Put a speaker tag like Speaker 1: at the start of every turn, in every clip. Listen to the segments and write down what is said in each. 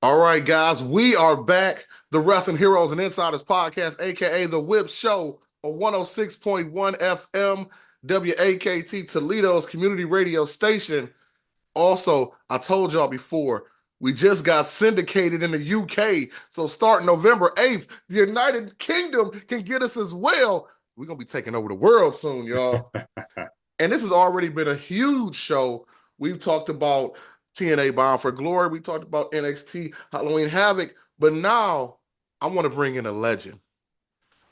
Speaker 1: All right, guys, we are back. The Wrestling Heroes and Insiders podcast, aka The Whip Show on 106.1 FM, WAKT Toledo's community radio station. Also, I told y'all before, we just got syndicated in the UK. So starting November 8th, the United Kingdom can get us as well. We're going to be taking over the world soon, y'all. And this has already been a huge show. We've talked about TNA Bound for Glory. We talked about NXT Halloween Havoc. But now I want to bring in a legend.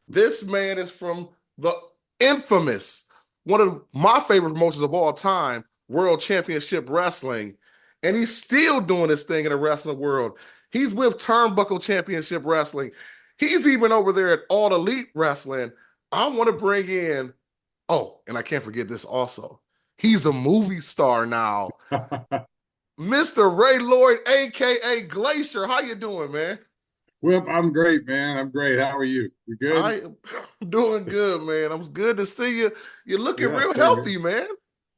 Speaker 1: This man is from the infamous, one of my favorite promotions of all time, World Championship Wrestling. And he's still doing this thing in the wrestling world. He's with Turnbuckle Championship Wrestling. He's even over there at All Elite Wrestling. I want to bring in, oh, and I can't forget this also. He's a movie star now. Mr. Ray Lloyd, aka Glacier. How you doing, man?
Speaker 2: Well, I'm great, man. I'm great. How are you? You good?
Speaker 1: I am doing good, man. I'm good to see you. You're looking
Speaker 2: Yeah,
Speaker 1: real
Speaker 2: same here.
Speaker 1: healthy, man.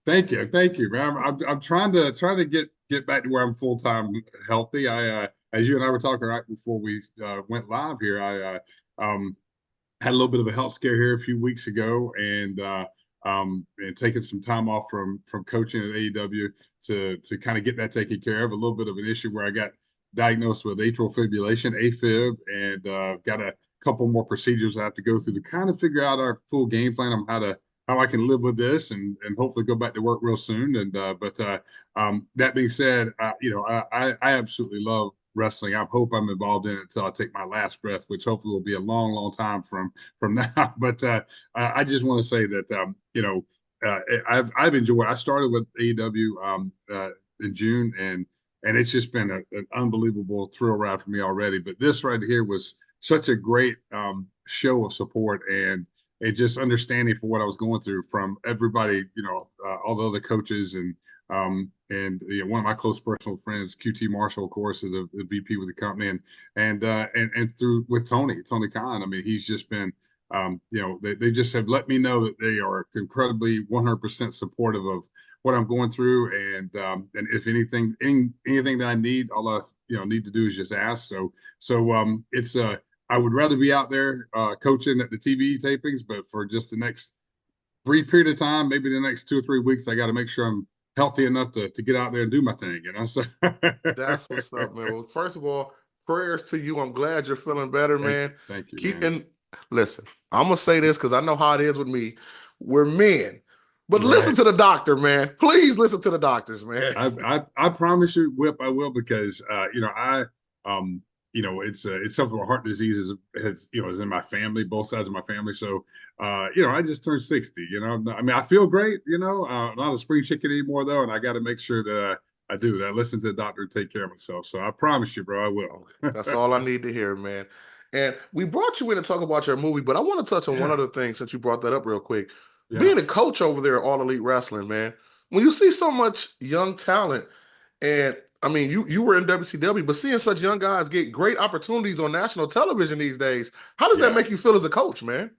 Speaker 2: Thank you, man. I'm trying to get back to where I'm full time healthy. As you and I were talking right before we went live here, I had a little bit of a health scare here a few weeks ago, and taking some time off from coaching at AEW to kind of get that taken care of. A little bit of an issue where I got diagnosed with atrial fibrillation, AFib, and got a couple more procedures I have to go through to kind of figure out our full game plan on how I can live with this and hopefully go back to work real soon. But that being said, I absolutely love wrestling. I hope I'm involved in it until I take my last breath, which hopefully will be a long, long time from now. But I just want to say that I've enjoyed. I started with AEW in June, and it's just been an unbelievable thrill ride for me already. But this right here was such a great show of support and just understanding for what I was going through from everybody, all the other coaches and one of my close personal friends, QT Marshall, of course, is a VP with the company, and through with Tony Khan. I mean, he's just been, they just have let me know that they are incredibly 100% supportive of what I'm going through, and if anything that I need, all I need to do is just ask. So it's I would rather be out there coaching at the TV tapings, but for just the next brief period of time, maybe the next 2 or 3 weeks, I got to make sure I'm healthy enough to get out there and do my thing, So
Speaker 1: That's what's up, man. Well, first of all, prayers to you. I'm glad you're feeling better, man.
Speaker 2: thank you,
Speaker 1: Keep
Speaker 2: man.
Speaker 1: and listen, I'm gonna say this because I know how it is with me. We're men. But listen
Speaker 2: Right.
Speaker 1: to the doctor, man. Please listen to the doctors, man.
Speaker 2: I promise you, Whip, I will because it's something where heart disease is in my family, both sides of my family. So I just turned 60. I mean, I feel great. Not a spring chicken anymore though, and I got to make sure that I do that. I listen to the doctor and take care of myself. So I promise you, bro, I
Speaker 1: Okay,
Speaker 2: will.
Speaker 1: that's all I need to hear, man. And we brought you in to talk about your movie, but I want to touch on one
Speaker 2: Yeah,
Speaker 1: other thing since you brought that up real quick.
Speaker 2: yeah.
Speaker 1: Being a coach over there at All Elite Wrestling, man, when you see so much young talent, and I mean, you were in WCW, but seeing such young guys get great opportunities on national television these days, how does that
Speaker 2: Yeah.
Speaker 1: make you feel as a coach, man?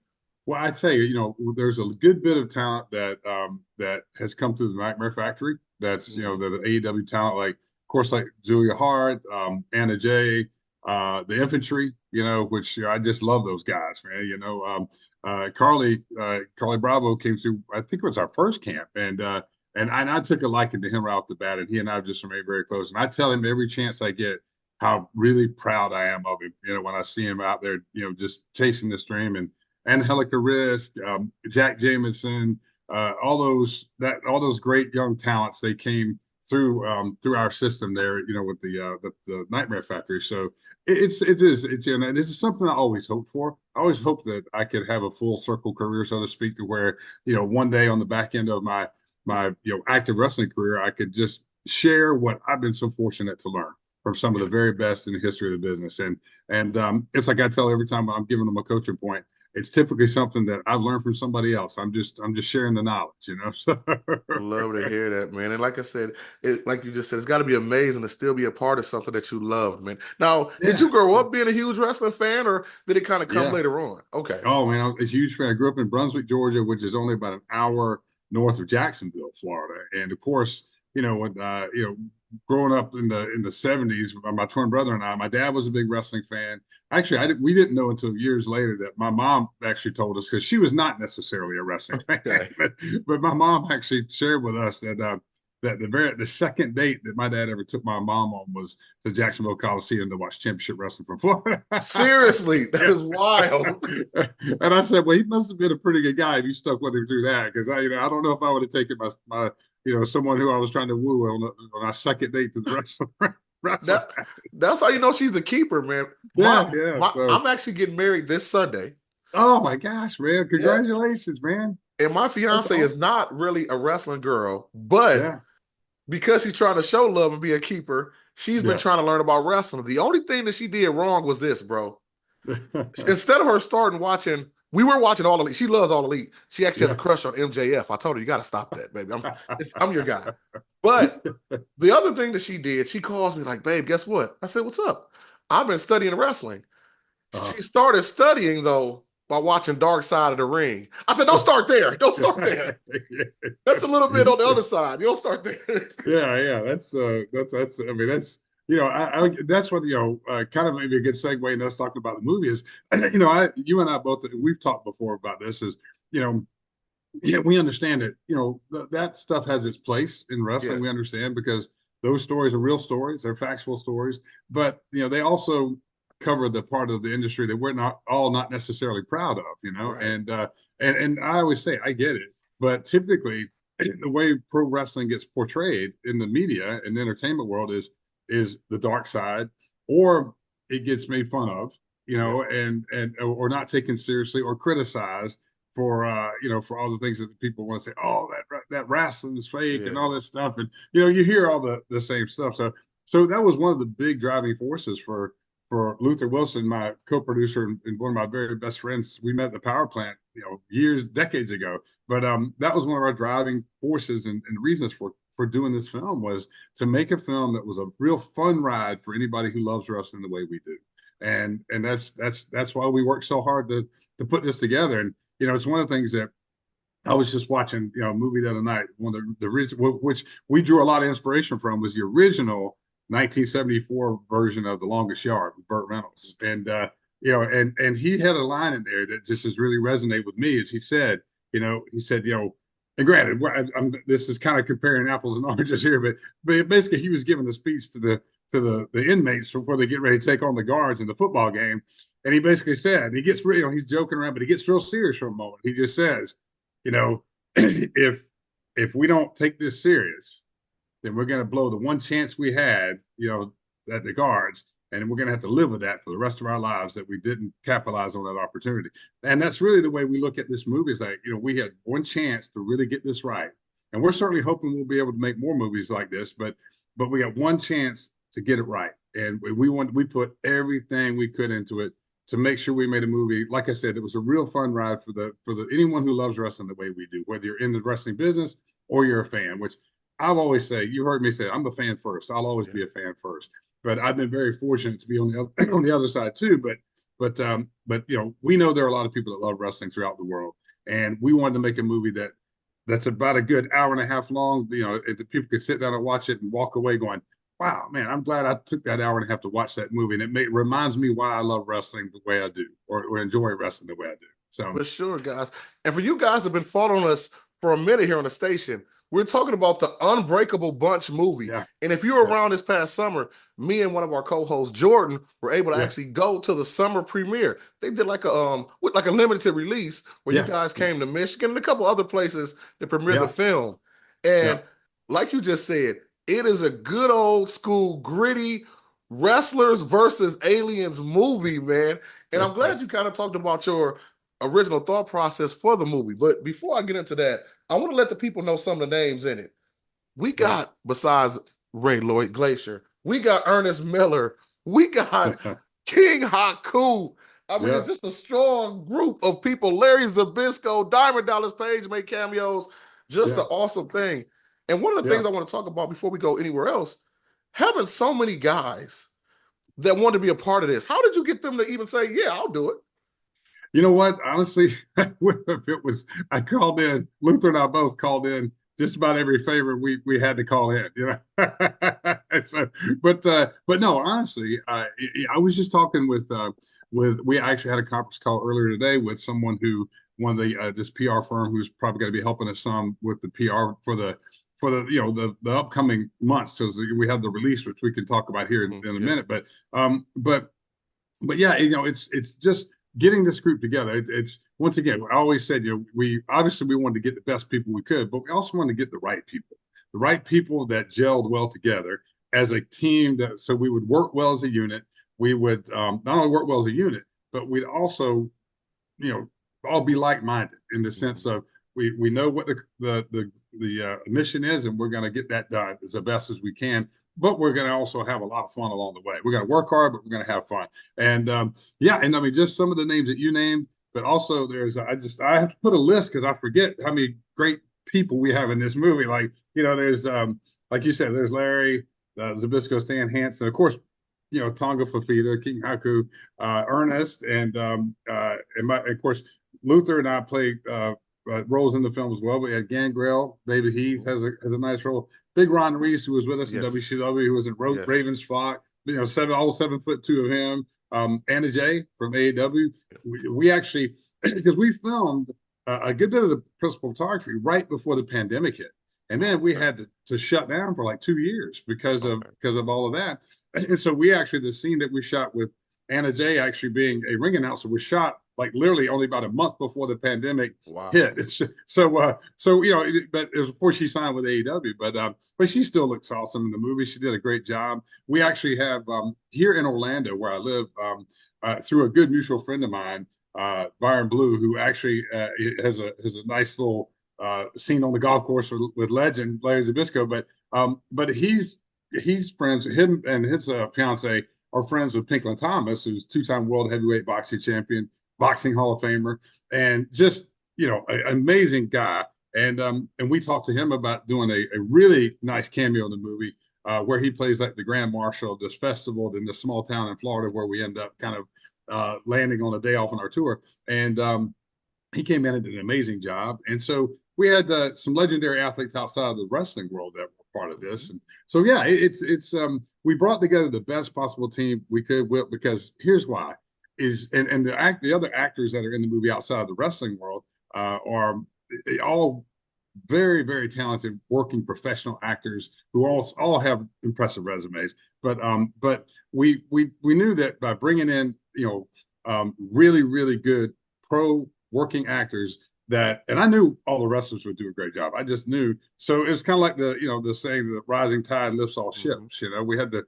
Speaker 2: Well, I tell you, there's a good bit of talent that has come through the Nightmare Factory. That's
Speaker 1: Mhm.
Speaker 2: the AEW talent, like of course, like Julia Hart, Anna Jay, the Infantry. Which I just love those guys, man. Carly Bravo came through. I think it was our first camp, and I took a liking to him right off the bat, and he and I just remained very close. And I tell him every chance I get how really proud I am of him. When I see him out there, just chasing this dream and Angelica Risk, Jack Jameson, all those great young talents. They came through our system there, with the Nightmare Factory. So this is something I always hope for. I always hope that I could have a full circle career, so to speak, to where one day on the back end of my active wrestling career, I could just share what I've been so fortunate to learn from some of the very best in the history of the business. And it's like I tell every time I'm giving them a coaching point, it's typically something that I've learned from somebody else. I'm just sharing the knowledge. So
Speaker 1: I love to hear that, man. And like I said, like you just said, it's got to be amazing to still be a part of something that you loved, man. Now, did
Speaker 2: yeah,
Speaker 1: you grow up being a huge wrestling fan, or did it kind of come
Speaker 2: yeah.
Speaker 1: later on? Okay.
Speaker 2: Oh man, I'm a huge fan. I grew up in Brunswick, Georgia, which is only about an hour north of Jacksonville, Florida. And of course, when growing up in the 70s, my twin brother and I, my dad was a big wrestling fan. Actually, we didn't know until years later that my mom actually told us, because she was not necessarily a wrestling fan,
Speaker 1: Okay.
Speaker 2: but my mom actually shared with us that that the second date that my dad ever took my mom on was to Jacksonville Coliseum to watch championship wrestling from Florida.
Speaker 1: Seriously, that
Speaker 2: Yeah.
Speaker 1: is wild.
Speaker 2: And I said, well, he must have been a pretty good guy if you stuck with him through that, because I don't know if I would have taken my someone who I was trying to woo on our second date to the wrestling
Speaker 1: That
Speaker 2: match.
Speaker 1: that's how you know she's a keeper, man.
Speaker 2: Yeah, yeah. So,
Speaker 1: I'm actually getting married this Sunday.
Speaker 2: oh my gosh, man!
Speaker 1: Yeah.
Speaker 2: Congratulations, man.
Speaker 1: And my
Speaker 2: That's
Speaker 1: fiance is
Speaker 2: awesome.
Speaker 1: not really a wrestling girl, but
Speaker 2: Yeah.
Speaker 1: because she's trying to show love and be a keeper, she's been trying
Speaker 2: Yes.
Speaker 1: to learn about wrestling. The only thing that she did wrong was this, bro. Instead of her starting watching, we were watching All Elite. She loves All Elite. She actually has a
Speaker 2: Yeah.
Speaker 1: crush on MJF. I told her, you got to stop that, baby. I'm your guy. But the other thing that she did, she calls me like, babe, guess what? I said, what's up? I've been studying wrestling.
Speaker 2: Uh,
Speaker 1: She started studying, though, by watching Dark Side of the Ring. I said, don't start there. Don't start there. That's a little bit on the other side. You don't start there.
Speaker 2: Yeah, yeah, that's. I mean, that's that's what kind of maybe a good segue in us talking about the movie is. You and I both, we've talked before about this. Is you know, yeah, we understand it. That stuff has its place in
Speaker 1: Yeah,
Speaker 2: wrestling. We understand because those stories are real stories, they're factual stories, but they also cover the part of the industry that we're not necessarily proud of.
Speaker 1: right.
Speaker 2: And I always say I get it, but typically the way pro wrestling gets portrayed in the media and the entertainment world is the dark side, or it gets made fun of,
Speaker 1: Yeah,
Speaker 2: and or not taken seriously or criticized for for all the things that people want to say. Oh, that wrestling is fake and
Speaker 1: yeah.
Speaker 2: all this stuff, and you hear all the same stuff. So that was one of the big driving forces for Luther Wilson, my co-producer and one of my very best friends. We met at the power plant, decades ago. But that was one of our driving forces and reasons for doing this film, was to make a film that was a real fun ride for anybody who loves wrestling the way we do. And that's why we work so hard to put this together. And it's one of the things that I was just watching, a movie the other night. One of the original, which we drew a lot of inspiration from, was the original 1974 version of The Longest Yard with Burt Reynolds. And and he had a line in there that just has really resonated with me. As he said, and granted, this is kind of comparing apples and oranges here, but basically he was giving the speech to the inmates before they get ready to take on the guards in the football game. And he basically said, he's joking around, but he gets real serious for a moment. He just says, if we don't take this serious, then we're going to blow the one chance we had, at the guards, and we're going to have to live with that for the rest of our lives, that we didn't capitalize on that opportunity. And that's really the way we look at this movie. Is like, we had one chance to really get this right, and we're certainly hoping we'll be able to make more movies like this. But we got one chance to get it right, and we put everything we could into it to make sure we made a movie. Like I said, it was a real fun ride for the anyone who loves wrestling the way we do, whether you're in the wrestling business or you're a fan. Which I've always say, you heard me say, I'm a fan first. I'll always
Speaker 1: yeah.
Speaker 2: be a fan first. But I've been very fortunate to be on the other on the other side too. But we know there are a lot of people that love wrestling throughout the world, and we wanted to make a movie that's about a good hour and a half long. And the people could sit down and watch it and walk away going, wow, man, I'm glad I took that hour and a half to watch that movie. And it reminds me why I love wrestling the way I do, or enjoy wrestling the way I do. So,
Speaker 1: For sure, guys. And for you guys who've been following us for a minute here on the station, we're talking about the Unbreakable Bunch movie.
Speaker 2: yeah,
Speaker 1: And if you were
Speaker 2: yeah,
Speaker 1: around this past summer, me and one of our co-hosts, Jordan, were able to
Speaker 2: yeah,
Speaker 1: actually go to the summer premiere. They did like a limited release where you
Speaker 2: yeah,
Speaker 1: guys came to Michigan and a couple other places to premiere the
Speaker 2: yeah,
Speaker 1: film.
Speaker 2: yeah,
Speaker 1: And like you just said, it is a good old school, gritty wrestlers versus aliens movie, man. And I'm
Speaker 2: yeah,
Speaker 1: glad you kind of talked about your original thought process for the movie. But before I get into that, I want to let the people know some of the names in it. We
Speaker 2: yeah,
Speaker 1: got, besides Ray Lloyd Glacier, we got Ernest Miller, we got King Haku. I mean,
Speaker 2: yeah,
Speaker 1: it's just a strong group of people. Larry Zabisco, Diamond Dallas Page make cameos. Just
Speaker 2: yeah,
Speaker 1: an awesome thing. And one of the
Speaker 2: yeah.
Speaker 1: things I want to talk about before we go anywhere else, having so many guys that want to be a part of this. How did you get them to even say, yeah, I'll do it?
Speaker 2: You know what? Honestly, if it was, I called in, Luther and I both called in just about every favor we had to call in, you know. So, but no, honestly, I was just talking with we actually had a conference call earlier today with someone who one of the this PR firm who's probably going to be helping us some with the PR for the you know the upcoming months because we have the release which we can talk about here in a
Speaker 1: Yeah.
Speaker 2: minute. Um, but but yeah, you know, it's just getting this group together. It's once again, I always said, you know, we obviously we wanted to get the best people we could, but we also wanted to get the right people that gelled well together as a team. That so we would work well as a unit. We would not only work well as a unit, but we'd also, you know, all be like-minded in the sense of we know what the mission is, and we're going to get that done as the best as we can. But we're going to also have a lot of fun along the way. We're going to work hard, but we're going to have fun. And yeah, and I mean, just some of the names that you named, but also there's I have to put a list because I forget how many great people we have in this movie. Like you know, there's like you said, there's Larry, Zabisco, Stan Hansen, of course. You know, Tonga Fafita, King Haku, Ernest, and of course Luther and I played roles in the film as well. We had Gangrel, David Heath has a nice role. Big Ron Reese, who was with us in
Speaker 1: Yes.
Speaker 2: WCW, who was in
Speaker 1: Yes.
Speaker 2: Raven's Flock. You know, 7'2" of him. Anna Jay from AEW. We actually because we filmed a good bit of the principal photography right before the pandemic hit, and then we
Speaker 1: Okay.
Speaker 2: had to shut down for like 2 years
Speaker 1: Okay.
Speaker 2: because of all of that. And so we actually the scene that we shot with Anna Jay actually being a ring announcer was shot like literally only about a month before the pandemic
Speaker 1: Wow.
Speaker 2: hit. It's so you know, but it was before she signed with AEW. But she still looks awesome in the movie. She did a great job. We actually have here in Orlando where I live through a good mutual friend of mine, Byron Blue, who actually has a nice little scene on the golf course with legend Larry Zabisco. But he's friends. Him and his fiance are friends with Pinklin Thomas, who's two-time world heavyweight boxing champion, boxing Hall of Famer, and just you know, an amazing guy. And we talked to him about doing a really nice cameo in the movie where he plays like the grand marshal of this festival in this small town in Florida where we end up kind of landing on a day off on our tour. And he came in and did an amazing job. And so we had some legendary athletes outside of the wrestling world that were part of this. And so yeah, it's we brought together the best possible team we could with because here's why is and the other actors that are in the movie outside of the wrestling world are all very talented working professional actors who all have impressive resumes. But we knew that by bringing in you know really good pro working actors that and I knew all the wrestlers would do a great job. I just knew. So it was kind of like the you know the saying the rising tide lifts all
Speaker 1: Mm-hmm.
Speaker 2: ships. You know, we had to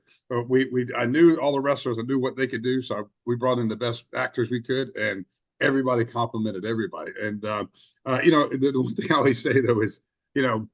Speaker 2: we I knew all the wrestlers. I knew what they could do. So we brought in the best actors we could, and everybody complimented everybody. And you know, the one thing I always say though is you know,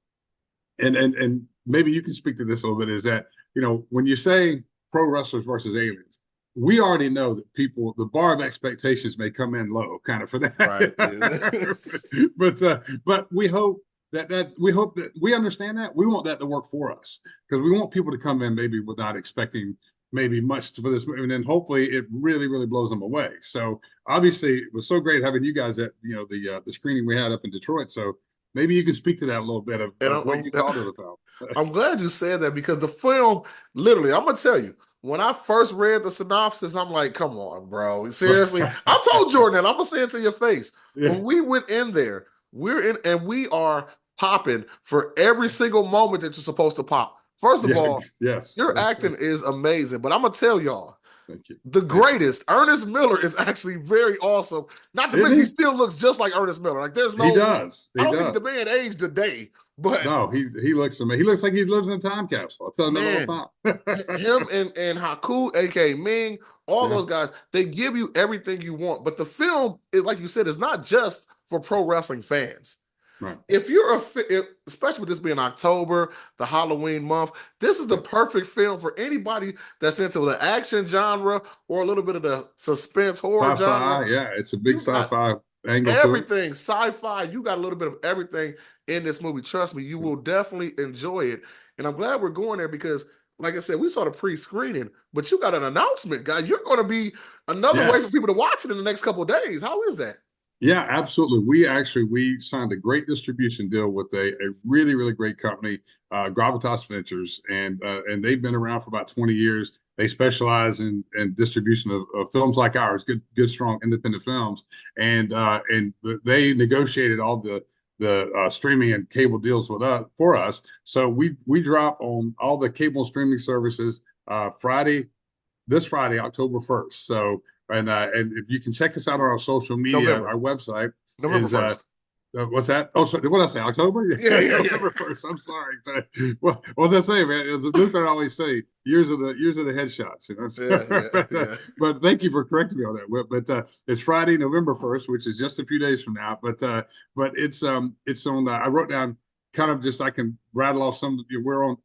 Speaker 2: and maybe you can speak to this a little bit is that you know when you say pro wrestlers versus aliens we already know that people the bar of expectations may come in low kind of for
Speaker 1: Right.
Speaker 2: that but we hope that we understand that we want that to work for us because we want people to come in maybe without expecting maybe much for this and then hopefully it really blows them away so obviously it was so great having you guys at you know the screening we had up in Detroit so maybe you can speak to that a little bit
Speaker 1: And
Speaker 2: of what you thought of the film.
Speaker 1: I'm glad you said that because the film, literally, I'm gonna tell you, when I first read the synopsis, I'm like, come on, bro. Seriously. I told Jordan that I'm gonna say it to your face.
Speaker 2: Yeah,
Speaker 1: When we went in there, we're in and we are popping for every single moment that you're supposed to pop. First of
Speaker 2: yeah,
Speaker 1: all,
Speaker 2: yes.
Speaker 1: your acting is amazing, but I'm gonna tell y'all,
Speaker 2: Thank you.
Speaker 1: the
Speaker 2: Thank you.
Speaker 1: greatest, Ernest Miller is actually very awesome. Not to
Speaker 2: Isn't
Speaker 1: mention he
Speaker 2: he?
Speaker 1: still looks just like Ernest Miller. Like there's
Speaker 2: He
Speaker 1: no,
Speaker 2: does.
Speaker 1: I
Speaker 2: He
Speaker 1: don't think the
Speaker 2: does.
Speaker 1: man aged a day, but
Speaker 2: No, he looks amazing. He looks like he lives in a time capsule. I tell him that all
Speaker 1: man,
Speaker 2: the time.
Speaker 1: him and Haku, aka Ming, all
Speaker 2: Yeah,
Speaker 1: those guys, they give you everything you want. But the film, like you said, is not just for pro wrestling fans.
Speaker 2: right.
Speaker 1: If you're especially with this being October, the Halloween month, this is the
Speaker 2: Yeah.
Speaker 1: perfect film for anybody that's into the action genre or a little bit of the suspense horror genre.
Speaker 2: Sci-fi. Yeah, it's a big
Speaker 1: You got
Speaker 2: sci-fi angle to it.
Speaker 1: everything sci-fi. You got a little bit of everything in this movie. Trust me, you will definitely enjoy it. And I'm glad we're going there because, like I said, we saw the pre-screening, but you got an announcement, guy. You're going to be another way for
Speaker 2: Yes.
Speaker 1: people to watch it in the next couple of days. How is that?
Speaker 2: Yeah, absolutely. We signed a great distribution deal with a really really great company, Gravitas Ventures, and they've been around for about 20 years. They specialize in distribution of films like ours, good strong independent films, and they negotiated all the streaming and cable deals with us for us. So we drop on all the cable streaming services this Friday, October 1st. So, and if you can check us out on our social media,
Speaker 1: November,
Speaker 2: our website
Speaker 1: November
Speaker 2: is
Speaker 1: 1st.
Speaker 2: what's that? Oh, sorry, what did I say? October?
Speaker 1: Yeah,
Speaker 2: Yeah,
Speaker 1: yeah, yeah.
Speaker 2: November 1st. I'm sorry. Well, what was I say, man? As Luther always say, years of the headshots, you
Speaker 1: Yeah,
Speaker 2: know.
Speaker 1: yeah,
Speaker 2: but,
Speaker 1: yeah.
Speaker 2: but thank you for correcting me on that. But it's Friday, November 1st, which is just a few days from now. But it's on. I wrote down kind of just I can rattle off some. We're on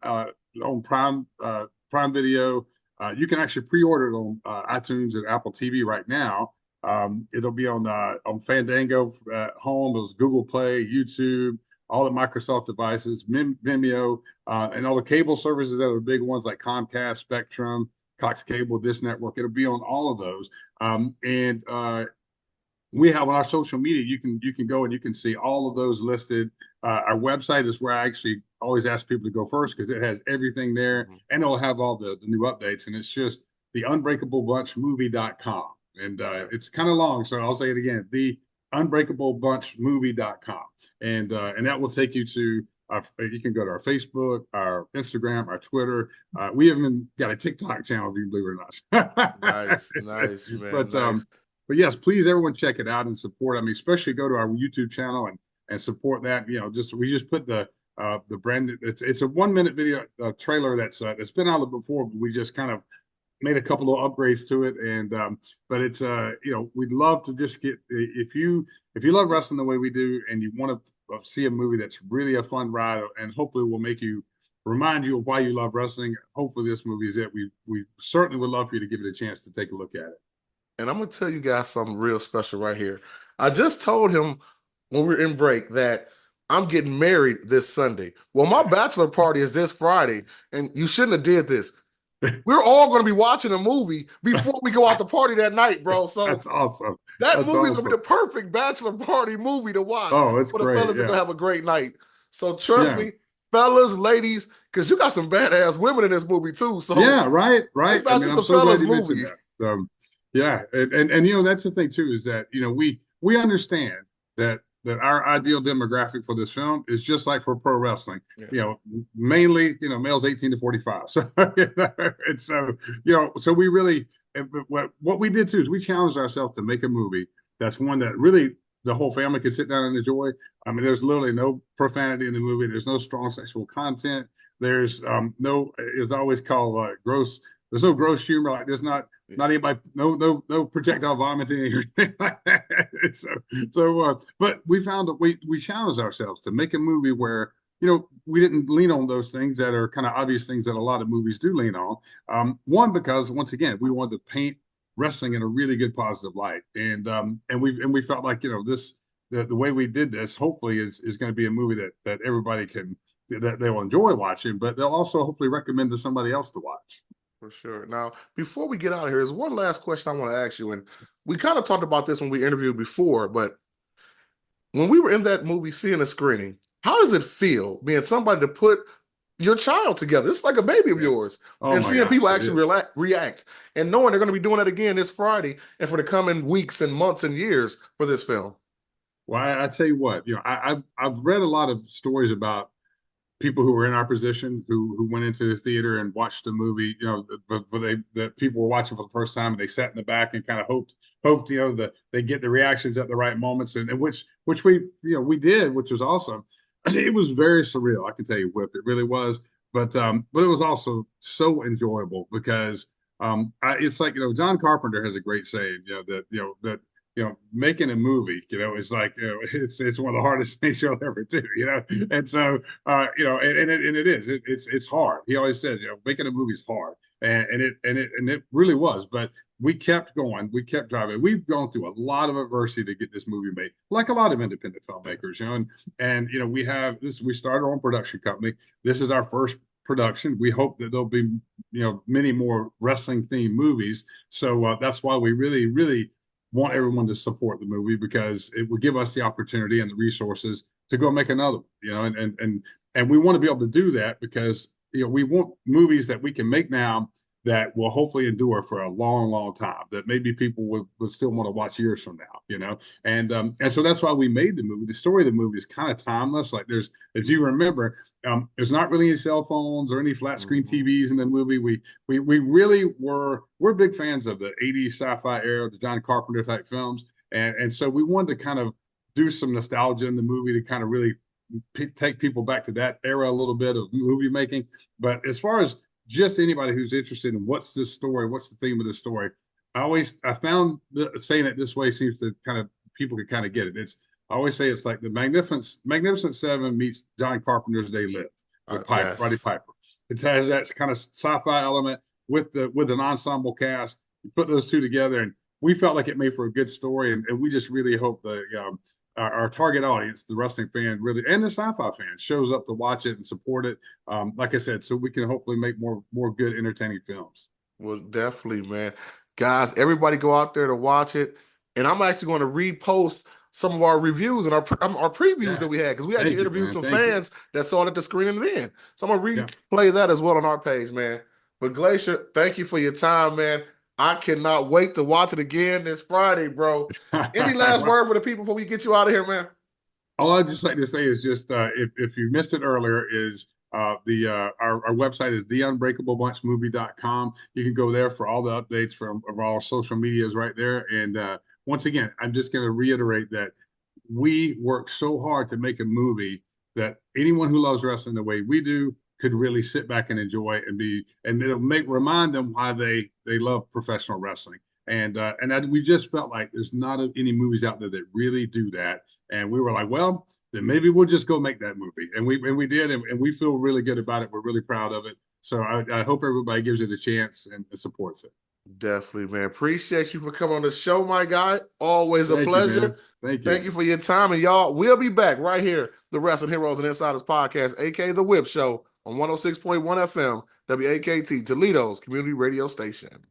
Speaker 2: Prime Video. You can actually pre-order it on iTunes and Apple TV right now. It'll be on Fandango Home, those Google Play, YouTube, all the Microsoft devices, Vimeo, and all the cable services that are big ones like Comcast, Spectrum, Cox Cable, Dish Network. It'll be on all of those. And we have on our social media, you can go and you can see all of those listed. Our website is where I actually always ask people to go first because it has everything there
Speaker 1: Mhm.
Speaker 2: and it'll have all the new updates. And it's just the unbreakablebunchmovie.com. And
Speaker 1: Okay.
Speaker 2: it's kind of long, so I'll say it again, the unbreakablebunchmovie.com. And that will take you to you can go to our Facebook, our Instagram, our Twitter. We even got a TikTok channel, if you believe it or not.
Speaker 1: Nice, nice, man,
Speaker 2: but
Speaker 1: nice.
Speaker 2: but yes, please everyone check it out and support. I mean, especially go to our YouTube channel and support that. You know, we just put the brand. It's a 1 minute video trailer that's been out before, but we just kind of made a couple of upgrades to it. And but it's we'd love to just get if you love wrestling the way we do and you want to see a movie that's really a fun ride and hopefully will make you remind you of why you love wrestling. Hopefully this movie is it. We certainly would love for you to give it a chance to take a look at it.
Speaker 1: And I'm gonna tell you guys something real special right here. I just told him when we were in break that I'm getting married this Sunday. Well, my bachelor party is this Friday, and you shouldn't have did this. We're all going to be watching a movie before we go out to party that night, bro. So
Speaker 2: That's awesome.
Speaker 1: that
Speaker 2: That's
Speaker 1: movie is going to
Speaker 2: awesome.
Speaker 1: be the perfect bachelor party movie to watch
Speaker 2: Oh, it's
Speaker 1: for the
Speaker 2: great.
Speaker 1: fellas that
Speaker 2: Yeah.
Speaker 1: gonna have a great night. So trust
Speaker 2: Yeah.
Speaker 1: me, fellas, ladies, because you got some badass women in this movie too. So
Speaker 2: Yeah, right, right.
Speaker 1: it's
Speaker 2: I
Speaker 1: not
Speaker 2: mean,
Speaker 1: just
Speaker 2: I'm
Speaker 1: a
Speaker 2: so glad
Speaker 1: fellas
Speaker 2: you mentioned
Speaker 1: movie.
Speaker 2: that. Yeah, and that's the thing too is that we understand that our ideal demographic for this film is just like for pro wrestling.
Speaker 1: Yeah.
Speaker 2: Mainly males 18 to 45. So and so we really what we did too is we challenged ourselves to make a movie that's one that really the whole family could sit down and enjoy. I mean, there's literally no profanity in the movie. There's no strong sexual content. There's no, it's always called gross. There's no gross humor. Like there's not anybody, no projectile vomiting or anything like that. But we found that we challenged ourselves to make a movie where we didn't lean on those things that are kind of obvious things that a lot of movies do lean on. One because once again we wanted to paint wrestling in a really good positive light, and we felt like the way we did this hopefully is going to be a movie that everybody can that they will enjoy watching, but they'll also hopefully recommend to somebody else to watch.
Speaker 1: For sure. Now, before we get out of here, there's one last question I want to ask you. And we kind of talked about this when we interviewed before, but when we were in that movie seeing a screening, how does it feel being somebody to put your child together? It's like a baby of
Speaker 2: Yeah.
Speaker 1: yours.
Speaker 2: Oh
Speaker 1: And
Speaker 2: my
Speaker 1: seeing people
Speaker 2: gosh, it
Speaker 1: actually
Speaker 2: is.
Speaker 1: react and knowing they're going to be doing that again this Friday and for the coming weeks and months and years for this film.
Speaker 2: Well, I tell you what, I've read a lot of stories about people who were in our position who went into the theater and watched the movie. That people were watching for the first time and they sat in the back and kind of hoped that they get the reactions at the right moments and which we did, which was awesome. It was very surreal. I can tell you, Whip, it really was. But it was also so enjoyable because it's like John Carpenter has a great saying, that making a movie, is like, it's one of the hardest things you'll ever do, And so, and it is, it's hard. He always says, making a movie is hard, and it really was. But we kept going, we kept driving. We've gone through a lot of adversity to get this movie made, like a lot of independent filmmakers, and we have this. We started our own production company. This is our first production. We hope that there'll be many more wrestling themed movies. So that's why we really want everyone to support the movie because it will give us the opportunity and the resources to go make another one, and we want to be able to do that because we want movies that we can make now that will hopefully endure for a long, long time, that maybe people would still want to watch years from now. And so that's why we made the movie. The story of the movie is kind of timeless. Like as you remember, there's not really any cell phones or any flat screen TVs in the movie. We really we're big fans of the 80s sci-fi era, the John Carpenter type films. And so we wanted to kind of do some nostalgia in the movie to kind of really take people back to that era a little bit of movie making. But as far as just anybody who's interested in what's this story, what's the theme of this story, I found saying it this way seems to kind of people can kind of get it. I always say it's like the Magnificent Seven meets John Carpenter's They Live with
Speaker 1: Yes.
Speaker 2: Roddy Piper. It has that kind of sci-fi element with an ensemble cast. You put those two together, and we felt like it made for a good story, and we just really hope our target audience, the wrestling fan, really, and the sci-fi fan, shows up to watch it and support it. Like I said, so we can hopefully make more good, entertaining films.
Speaker 1: Well, definitely, man. Guys, everybody go out there to watch it. And I'm actually going to repost some of our reviews and our previews that we had, because we actually interviewed some fans that saw it at the screening then. So I'm going to replay that as well on our page, man. But Glacier, thank you for your time, man. I cannot wait to watch it again this Friday, bro. Any last word for the people before we get you out of here, man?
Speaker 2: All I'd just like to say is just if you missed it earlier, is our website is theunbreakablebunchmovie.com. You can go there for all the updates from of our social medias right there. And once again, I'm just going to reiterate that we work so hard to make a movie that anyone who loves wrestling the way we do could really sit back and enjoy and it'll remind them why they love professional wrestling. And we just felt like there's not any movies out there that really do that. And we were like, well, then maybe we'll just go make that movie. And we did, and we feel really good about it. We're really proud of it. So I hope everybody gives it a chance and supports it.
Speaker 1: Definitely, man. Appreciate you for coming on the show, my guy. Always a pleasure.
Speaker 2: Thank
Speaker 1: you for your time. And y'all, we'll be back right here, the Wrestling Heroes and Insiders Podcast, aka The Whip Show, on 106.1 FM, WAKT, Toledo's community radio station.